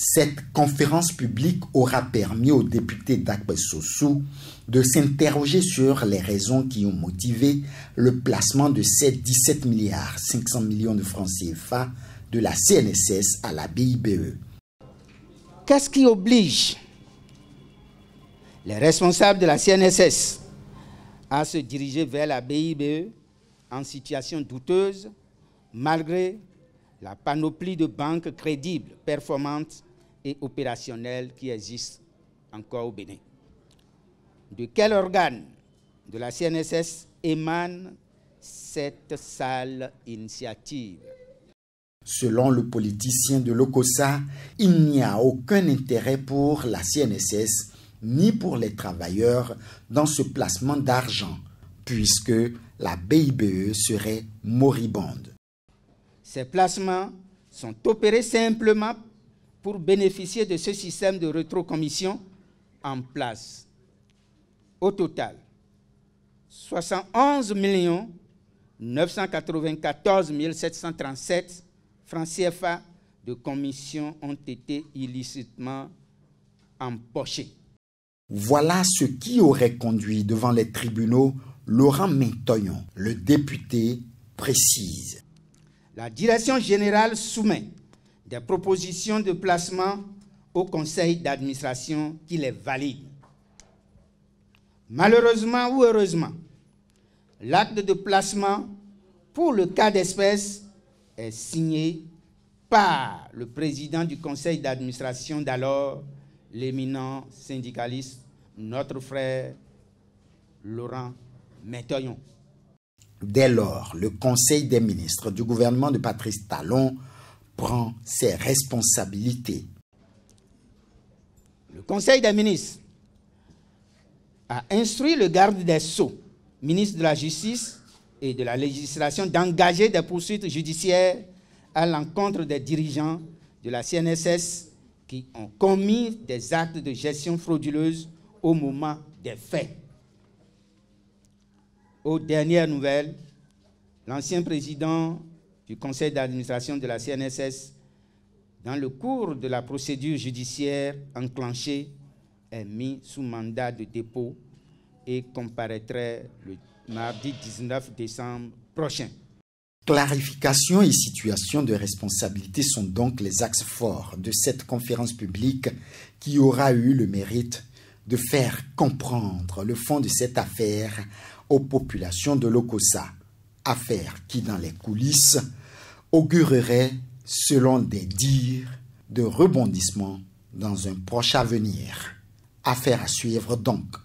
Cette conférence publique aura permis au député Dagbe Sossou de s'interroger sur les raisons qui ont motivé le placement de ces 17 milliards 500 millions de francs CFA de la CNSS à la BIBE. Qu'est-ce qui oblige les responsables de la CNSS à se diriger vers la BIBE en situation douteuse, malgré la panoplie de banques crédibles, performantes et opérationnelles qui existent encore au Bénin? De quel organe de la CNSS émane cette sale initiative? Selon le politicien de l'OCOSA, il n'y a aucun intérêt pour la CNSS ni pour les travailleurs dans ce placement d'argent, puisque la BIBE serait moribonde. Ces placements sont opérés simplement pour bénéficier de ce système de rétrocommission en place. Au total, 71 994 737 francs CFA de commission ont été illicitement empochés. Voilà ce qui aurait conduit devant les tribunaux Laurent Mintoyon. Le député précise. La direction générale soumet des propositions de placement au conseil d'administration qui les valide. Malheureusement ou heureusement, l'acte de placement pour le cas d'espèce est signé par le président du conseil d'administration d'alors, l'éminent syndicaliste, notre frère Laurent Mintoyon. Dès lors, le Conseil des ministres du gouvernement de Patrice Talon prend ses responsabilités. Le Conseil des ministres a instruit le garde des Sceaux, ministre de la Justice et de la Législation, d'engager des poursuites judiciaires à l'encontre des dirigeants de la CNSS qui ont commis des actes de gestion frauduleuse au moment des faits. Aux dernières nouvelles, l'ancien président du conseil d'administration de la CNSS, dans le cours de la procédure judiciaire enclenchée, est mis sous mandat de dépôt et comparaîtrait le mardi 19 décembre prochain. Clarification et situation de responsabilité sont donc les axes forts de cette conférence publique qui aura eu le mérite de faire comprendre le fond de cette affaire aux populations de l'OCOSA. Affaire qui, dans les coulisses, augurerait, selon des dires, de rebondissements dans un proche avenir. Affaire à suivre donc.